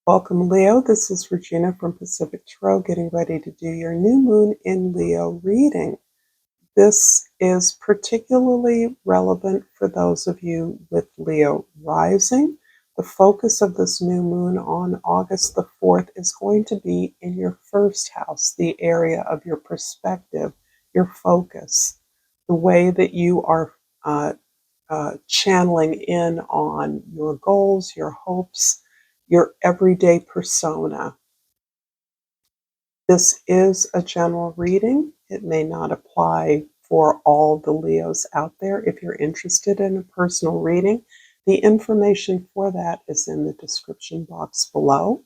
Welcome, Leo. This is Regina from Pacific Tarot, getting ready to do your new moon in Leo reading. This is particularly relevant for those of you with Leo rising. The focus of this new moon on August the 4th is going to be in your first house, the area of your perspective, your focus, the way that you are channeling in on your goals, your hopes, your everyday persona. This is a general reading. It may not apply for all the Leos out there. If you're interested in a personal reading, the information for that is in the description box below.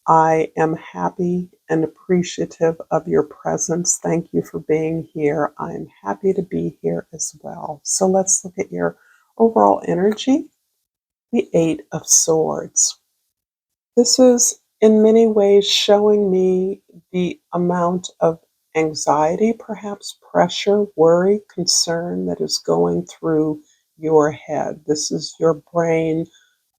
I am happy and appreciative of your presence. Thank you for being here. I'm happy to be here as well. So let's look at your overall energy. The Eight of Swords. This is in many ways showing me the amount of anxiety, perhaps pressure, worry, concern that is going through your head. This is your brain,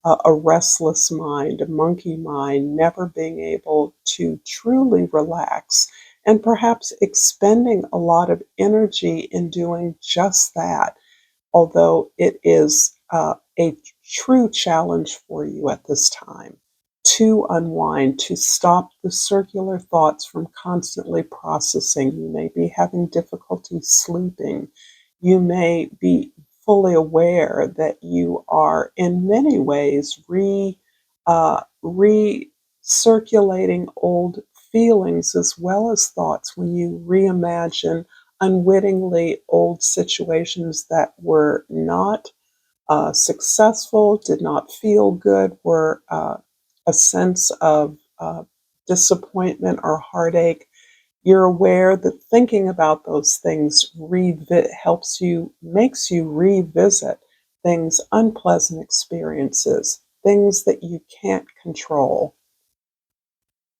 a restless mind, a monkey mind, never being able to truly relax, and perhaps expending a lot of energy in doing just that, although it is a true challenge for you at this time to unwind, to stop the circular thoughts from constantly processing. You may be having difficulty sleeping. You may be fully aware that you are in many ways recirculating old feelings as well as thoughts when you reimagine unwittingly old situations that were not successful, did not feel good, were a sense of disappointment or heartache. You're aware that thinking about those things makes you revisit things, unpleasant experiences, things that you can't control.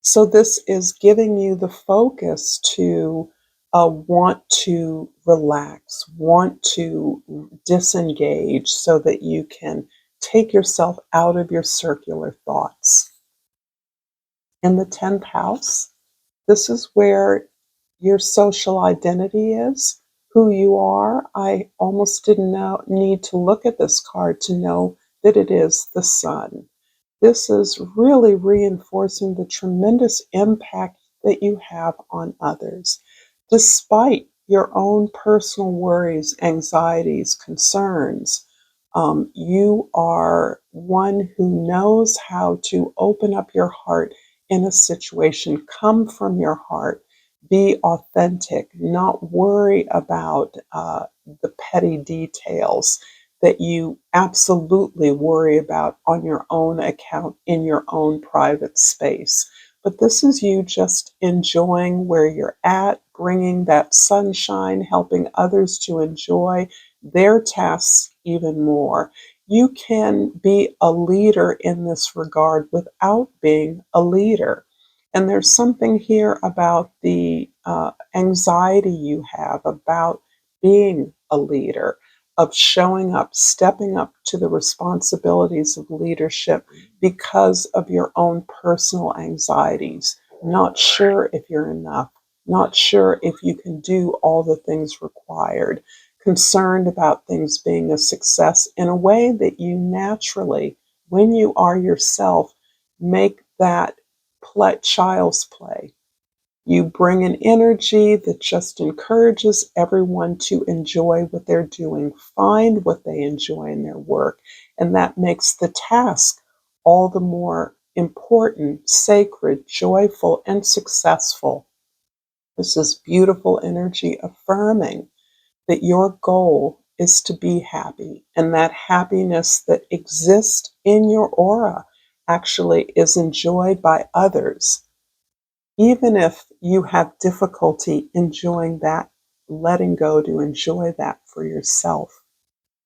So this is giving you the focus to want to relax, want to disengage so that you can take yourself out of your circular thoughts. In the 10th house, this is where your social identity is, who you are. I almost didn't need to look at this card to know that it is the sun. This is really reinforcing the tremendous impact that you have on others. Despite your own personal worries, anxieties, concerns, you are one who knows how to open up your heart in a situation, come from your heart, be authentic, not worry about the petty details that you absolutely worry about on your own account in your own private space. But this is you just enjoying where you're at, bringing that sunshine, helping others to enjoy their tasks even more. You can be a leader in this regard without being a leader. And there's something here about the anxiety you have about being a leader, of showing up, stepping up to the responsibilities of leadership because of your own personal anxieties. Not sure if you're enough, not sure if you can do all the things required, concerned about things being a success in a way that you naturally, when you are yourself, make that child's play. You bring an energy that just encourages everyone to enjoy what they're doing, find what they enjoy in their work, and that makes the task all the more important, sacred, joyful, and successful. This is beautiful energy affirming that your goal is to be happy, and that happiness that exists in your aura actually is enjoyed by others. Even if you have difficulty enjoying that, letting go to enjoy that for yourself.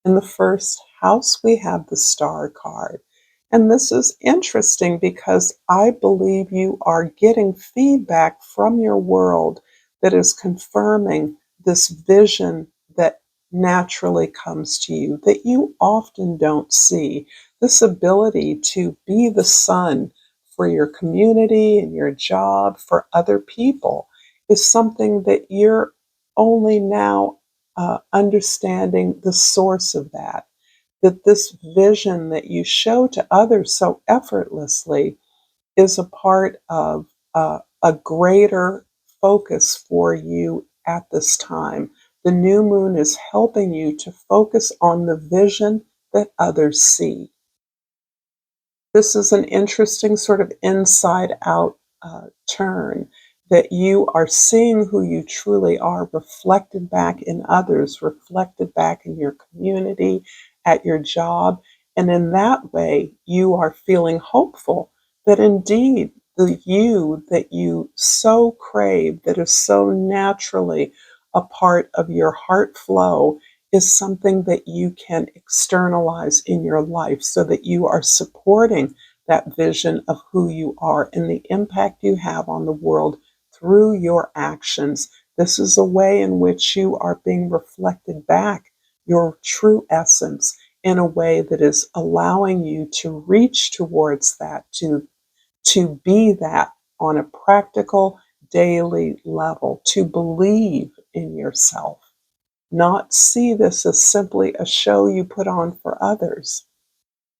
In the first house, we have the Star card. And this is interesting because I believe you are getting feedback from your world that is confirming this vision that naturally comes to you that you often don't see. this ability to be the sun for your community and your job, for other people, is something that you're only now understanding the source of that. That this vision that you show to others so effortlessly is a part of a greater focus for you at this time. The new moon is helping you to focus on the vision that others see. This is an interesting sort of inside out turn, that you are seeing who you truly are reflected back in others, reflected back in your community, at your job. And in that way, you are feeling hopeful that indeed the you that you so crave, that is so naturally a part of your heart flow, is something that you can externalize in your life, so that you are supporting that vision of who you are and the impact you have on the world through your actions. This is a way in which you are being reflected back, your true essence, in a way that is allowing you to reach towards that, to be that on a practical daily level, to believe in yourself, not see this as simply a show you put on for others,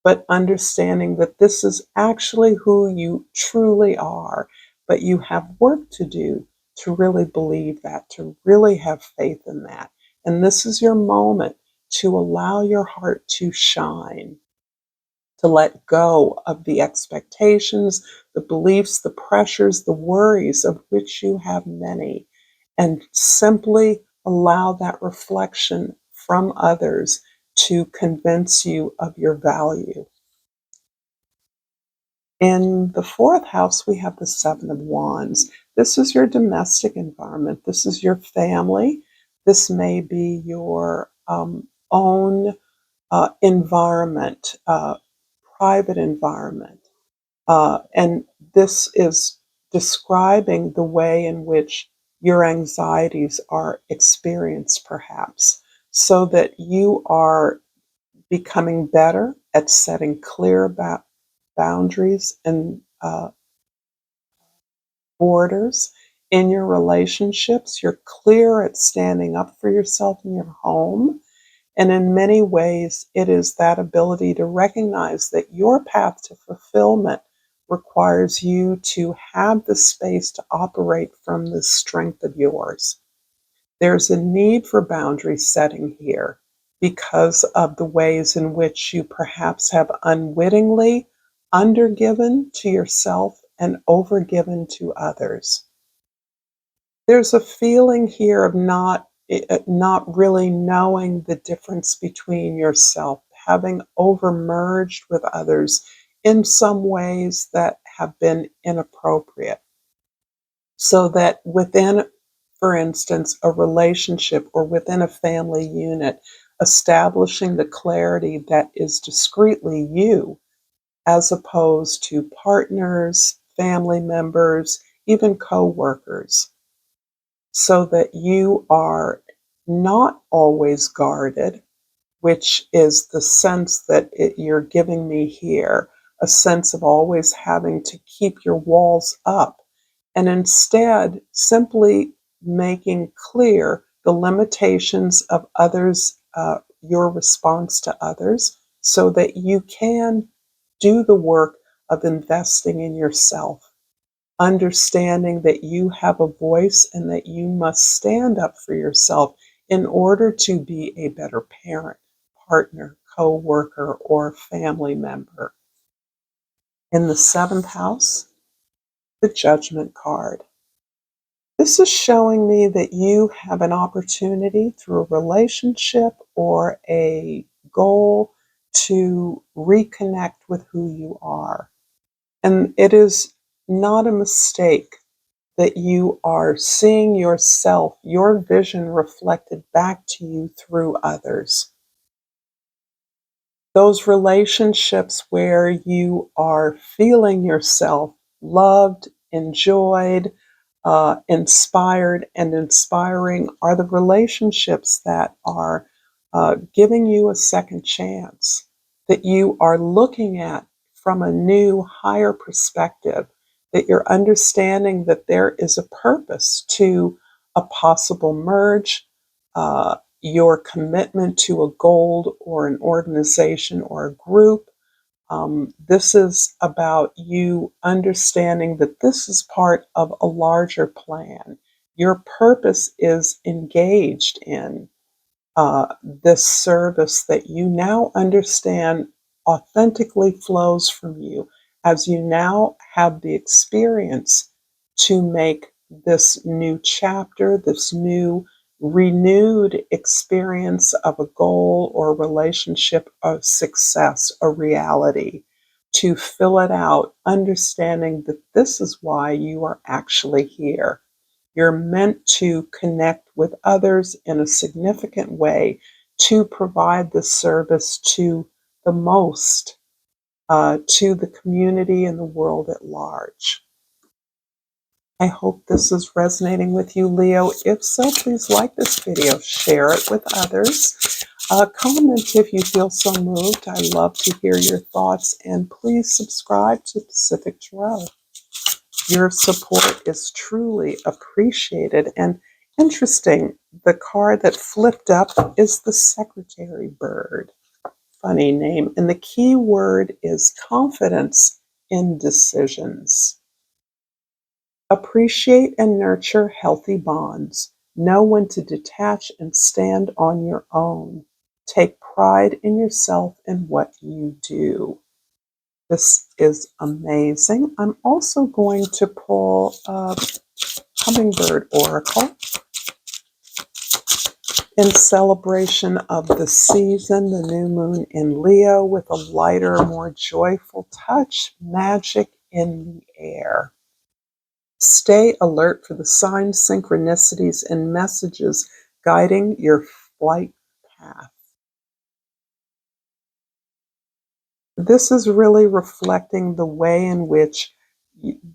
but understanding that this is actually who you truly are. But you have work to do to really believe that, to really have faith in that. And this is your moment to allow your heart to shine, to let go of the expectations, the beliefs, the pressures, the worries, of which you have many, and simply allow that reflection from others to convince you of your value. In the fourth house, we have the Seven of Wands. This is your domestic environment. This is your family. This may be your own environment, private environment. And this is describing the way in which your anxieties are experienced, perhaps, so that you are becoming better at setting clear boundaries and borders in your relationships. You're clear at standing up for yourself in your home. And in many ways, it is that ability to recognize that your path to fulfillment requires you to have the space to operate from the strength of yours. There's a need for boundary setting here because of the ways in which you perhaps have unwittingly undergiven to yourself and overgiven to others. There's a feeling here of not really knowing the difference between yourself, having overmerged with others in some ways that have been inappropriate. So that within, for instance, a relationship or within a family unit, establishing the clarity that is discreetly you, as opposed to partners, family members, even co-workers, so that you are not always guarded, which is the sense that you're giving me here, a sense of always having to keep your walls up, and instead simply making clear the limitations of others, your response to others, so that you can do the work of investing in yourself, understanding that you have a voice and that you must stand up for yourself in order to be a better parent, partner, co-worker, or family member. In the seventh house, the Judgment card. This is showing me that you have an opportunity through a relationship or a goal to reconnect with who you are. And it is not a mistake that you are seeing yourself, your vision reflected back to you through others. Those relationships where you are feeling yourself loved, enjoyed, inspired, and inspiring are the relationships that are giving you a second chance. that you are looking at from a new, higher perspective, that you're understanding that there is a purpose to a possible merge, your commitment to a goal or an organization or a group. This is about you understanding that this is part of a larger plan. Your purpose is engaged in this service that you now understand authentically flows from you as you now have the experience to make this new chapter, this new renewed experience of a goal or relationship of success, a reality, to fill it out, understanding that this is why you are actually here. You're meant to connect with others in a significant way to provide the service to the most, to the community and the world at large. I hope this is resonating with you, Leo. If so, please like this video, share it with others. Comment if you feel so moved. I love to hear your thoughts, and please subscribe to Pacific Tarot. Your support is truly appreciated. And interesting, the card that flipped up is the Secretary Bird. Funny name. And the key word is confidence in decisions. Appreciate and nurture healthy bonds. Know when to detach and stand on your own. Take pride in yourself and what you do. This is amazing. I'm also going to pull a Hummingbird Oracle in celebration of the season, the new moon in Leo, with a lighter, more joyful touch, magic in the air. Stay alert for the signs, synchronicities, and messages guiding your flight path. This is really reflecting the way in which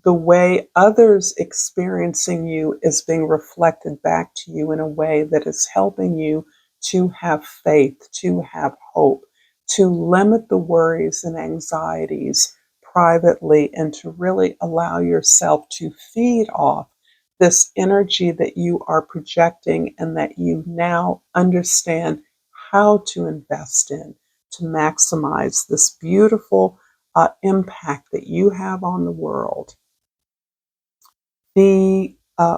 the way others experiencing you is being reflected back to you in a way that is helping you to have faith, to have hope, to limit the worries and anxieties privately, and to really allow yourself to feed off this energy that you are projecting and that you now understand how to invest in to maximize this beautiful impact that you have on the world. The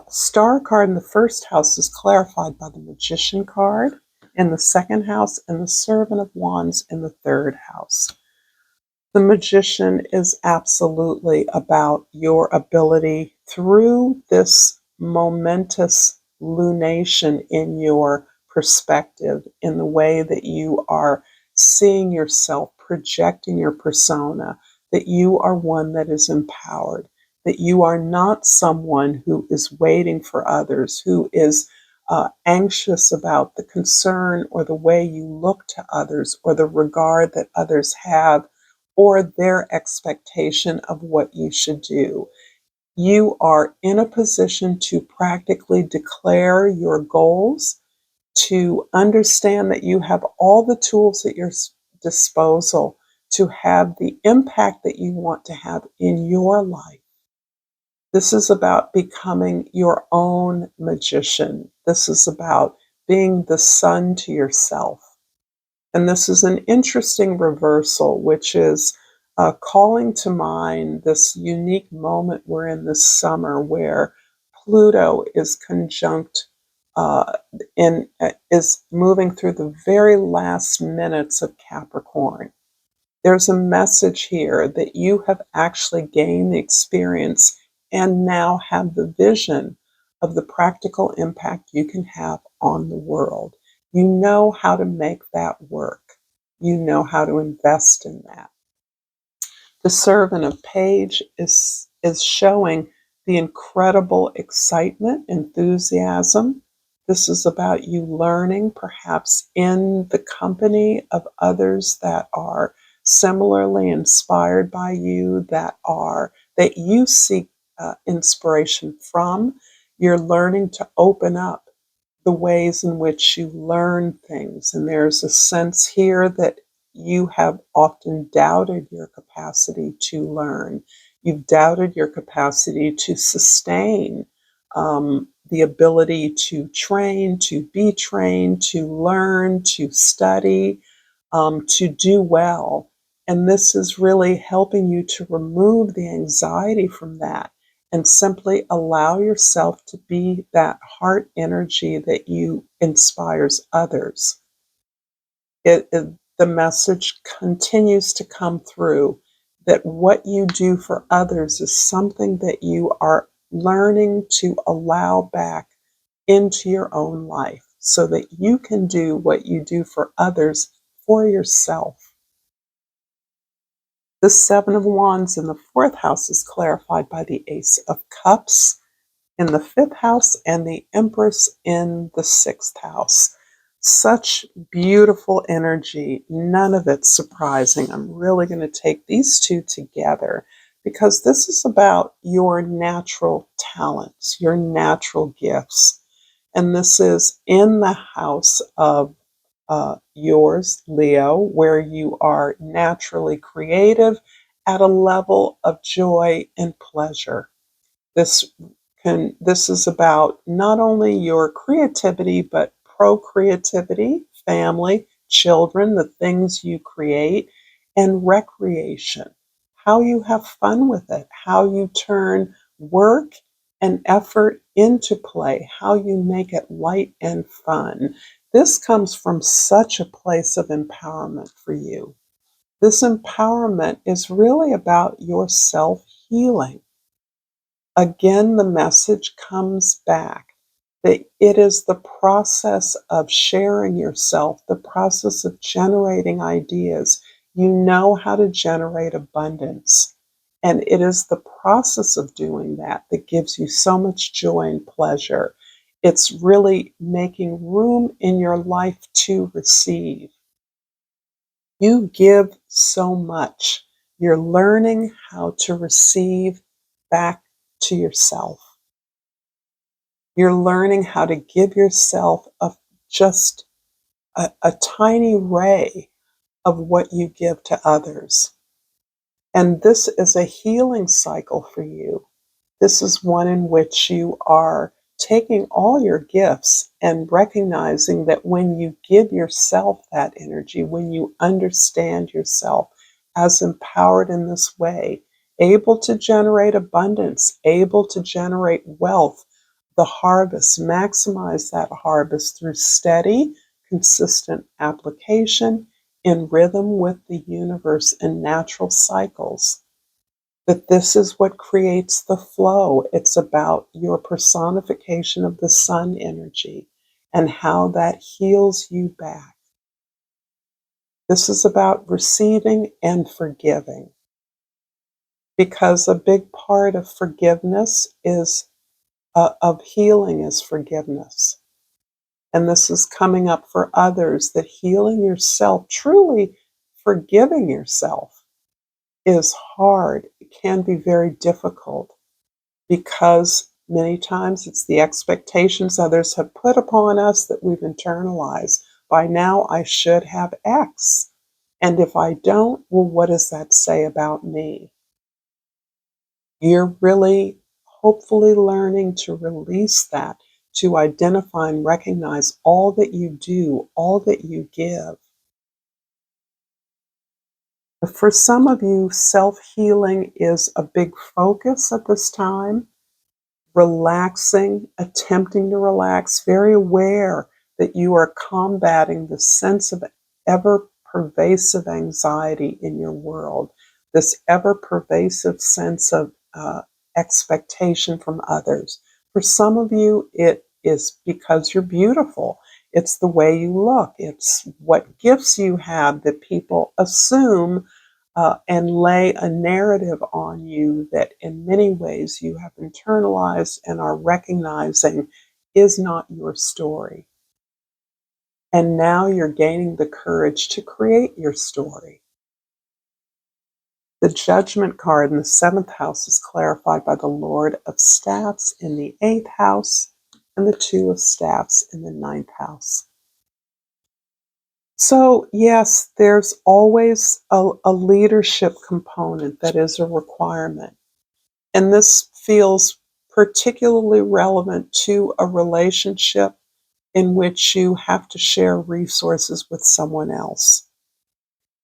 star card in the first house is clarified by the Magician card in the second house and the Servant of Wands in the third house. The Magician is absolutely about your ability through this momentous lunation in your perspective, in the way that you are seeing yourself, projecting your persona, that you are one that is empowered, that you are not someone who is waiting for others, who is anxious about the concern or the way you look to others or the regard that others have or their expectation of what you should do. You are in a position to practically declare your goals, to understand that you have all the tools at your disposal to have the impact that you want to have in your life. This is about becoming your own magician. This is about being the sun to yourself. And this is an interesting reversal, which is calling to mind this unique moment we're in this summer where Pluto is conjunct is moving through the very last minutes of Capricorn. There's a message here that you have actually gained the experience and now have the vision of the practical impact you can have on the world. You know how to make that work. You know how to invest in that. The Servant of Page is showing the incredible excitement, enthusiasm. This is about you learning, perhaps in the company of others that are similarly inspired by you, that you seek inspiration from. You're learning to open up the ways in which you learn things. And there's a sense here that you have often doubted your capacity to learn. You've doubted your capacity to sustain the ability to train, to be trained, to learn, to study, to do well. And this is really helping you to remove the anxiety from that and simply allow yourself to be that heart energy that you inspires others. The message continues to come through that what you do for others is something that you are learning to allow back into your own life so that you can do what you do for others for yourself. The Seven of Wands in the fourth house is clarified by the Ace of Cups in the fifth house and the Empress in the sixth house. Such beautiful energy, none of it surprising. I'm really going to take these two together because this is about your natural talents, your natural gifts. And this is in the house of yours, Leo, where you are naturally creative at a level of joy and pleasure. This this is about not only your creativity, but procreativity, family, children, the things you create, and recreation. How you have fun with it, how you turn work and effort into play, how you make it light and fun. This comes from such a place of empowerment for you. This empowerment is really about your self healing. Again, the message comes back that it is the process of sharing yourself, the process of generating ideas. You know how to generate abundance. And it is the process of doing that that gives you so much joy and pleasure. It's really making room in your life to receive. You give so much. You're learning how to receive back to yourself. You're learning how to give yourself just a tiny ray of what you give to others. And this is a healing cycle for you. This is one in which you are taking all your gifts and recognizing that when you give yourself that energy, when you understand yourself as empowered in this way, able to generate abundance, able to generate wealth, the harvest, maximize that harvest through steady, consistent application in rhythm with the universe and natural cycles, that this is what creates the flow. It's about your personification of the sun energy and how that heals you back. This is about receiving and forgiving, because a big part of forgiveness is of healing is forgiveness. And this is coming up for others, that healing yourself, truly forgiving yourself, is hard. It can be very difficult because many times it's the expectations others have put upon us that we've internalized. By now, I should have X. And if I don't, well, what does that say about me? You're really hopefully learning to release that, to identify and recognize all that you do, all that you give. But for some of you, self healing is a big focus at this time. Relaxing, attempting to relax, very aware that you are combating the sense of ever pervasive anxiety in your world, this ever pervasive sense of expectation from others. For some of you, it is because you're beautiful. It's the way you look. It's what gifts you have that people assume and lay a narrative on you that in many ways you have internalized and are recognizing is not your story. And now you're gaining the courage to create your story. The Judgment card in the seventh house is clarified by the Lord of Staffs in the eighth house and the Two of Staffs in the ninth house. So, yes, there's always a leadership component that is a requirement. And this feels particularly relevant to a relationship in which you have to share resources with someone else.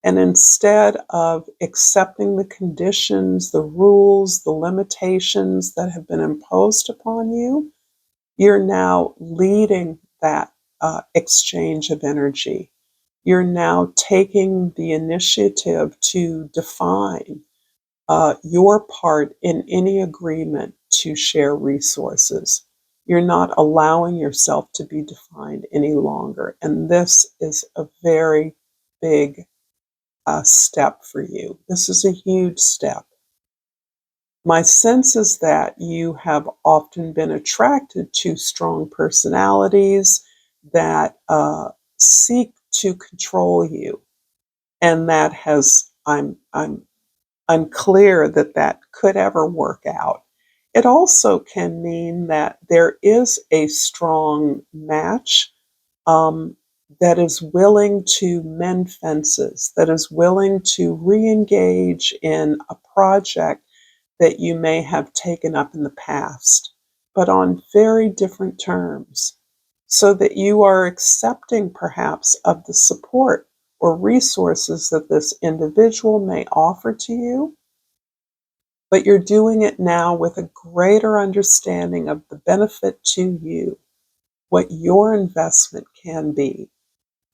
And instead of accepting the conditions, the rules, the limitations that have been imposed upon you, you're now leading that exchange of energy. You're now taking the initiative to define your part in any agreement to share resources. You're not allowing yourself to be defined any longer. And this is a very big step for you. This is a huge step. My sense is that you have often been attracted to strong personalities that seek to control you, and that has I'm unclear that that could ever work out. It also can mean that there is a strong match um, that is willing to mend fences, that is willing to re engage in a project that you may have taken up in the past, but on very different terms, so that you are accepting perhaps of the support or resources that this individual may offer to you, but you're doing it now with a greater understanding of the benefit to you, what your investment can be.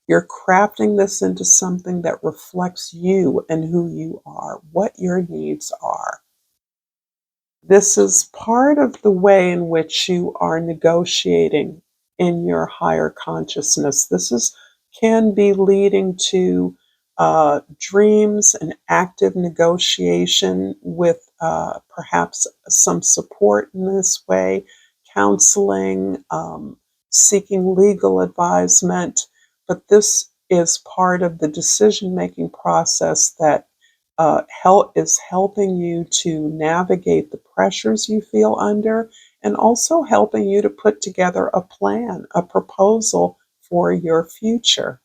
You're crafting this into something that reflects you and who you are, what your needs are. This is part of the way in which you are negotiating in your higher consciousness. This is can be leading to dreams and active negotiation with perhaps some support in this way, counseling, seeking legal advisement. But this is part of the decision making process that is helping you to navigate the pressures you feel under, and also helping you to put together a plan, a proposal for your future.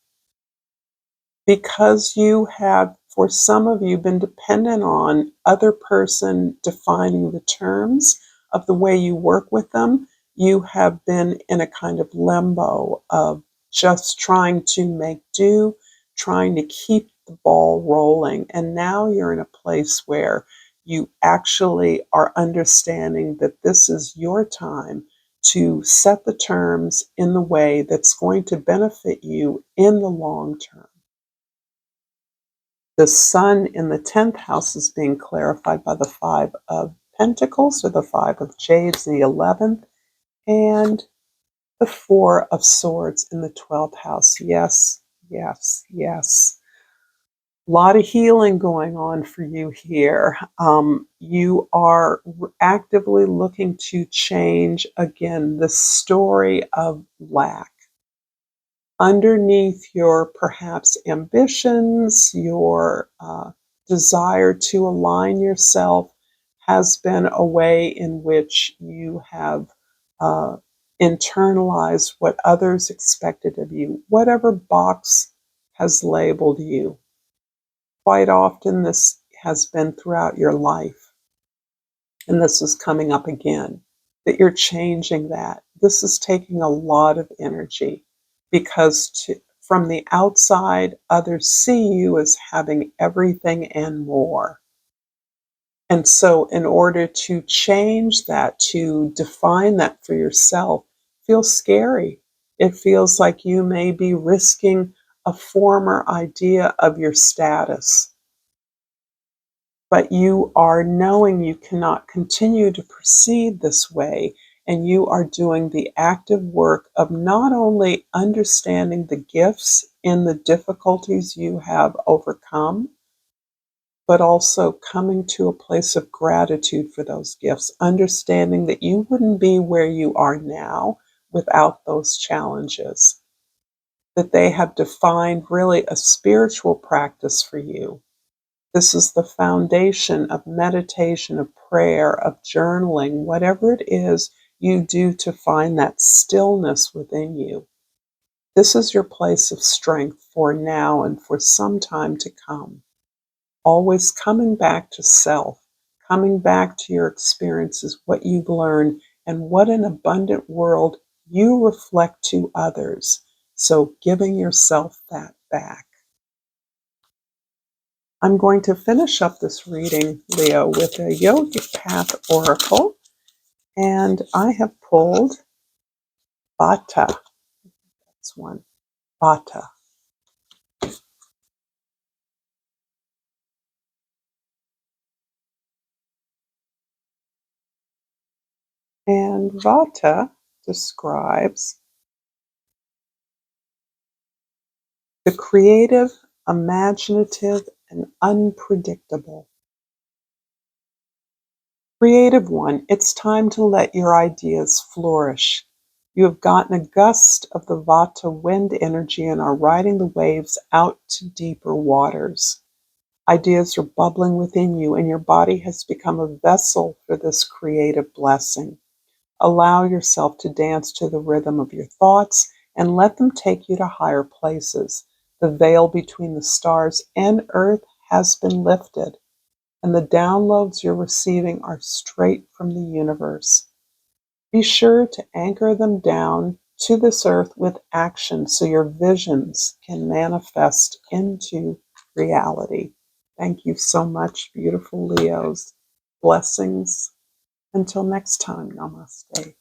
Because you have, for some of you, been dependent on other person defining the terms of the way you work with them, you have been in a kind of limbo of just trying to make do, trying to keep the ball rolling. And now you're in a place where you actually are understanding that this is your time to set the terms in the way that's going to benefit you in the long term. The sun in the 10th house is being clarified by the Five of Pentacles, or the Five of Jades in the 11th, and the Four of Swords in the 12th house. Yes, yes, yes. A lot of healing going on for you here. You are actively looking to change, again, the story of lack underneath your perhaps ambitions, your desire to align yourself, has been a way in which you have uh, internalized what others expected of you, whatever box has labeled you. Quite often, this has been throughout your life, and this is coming up again, that you're changing that. This is taking a lot of energy because from the outside, others see you as having everything and more. And so, in order to change that, to define that for yourself, feels scary. It feels like you may be risking a former idea of your status, but you are knowing you cannot continue to proceed this way, and you are doing the active work of not only understanding the gifts in the difficulties you have overcome, but also coming to a place of gratitude for those gifts, understanding that you wouldn't be where you are now without those challenges, that they have defined really a spiritual practice for you. This is the foundation of meditation, of prayer, of journaling, whatever it is you do to find that stillness within you. This is your place of strength for now and for some time to come. Always coming back to self, coming back to your experiences, what you've learned, and what an abundant world you reflect to others. So giving yourself that back. I'm going to finish up this reading, Leo, with a Yogic Path Oracle, and I have pulled Vata. That's one, Vata. And Vata describes the creative, imaginative, and unpredictable. Creative one, it's time to let your ideas flourish. You have gotten a gust of the Vata wind energy and are riding the waves out to deeper waters. Ideas are bubbling within you, and your body has become a vessel for this creative blessing. Allow yourself to dance to the rhythm of your thoughts and let them take you to higher places. The veil between the stars and earth has been lifted, and the downloads you're receiving are straight from the universe. Be sure to anchor them down to this earth with action so your visions can manifest into reality. Thank you so much, beautiful Leos. Blessings. Until next time, namaste.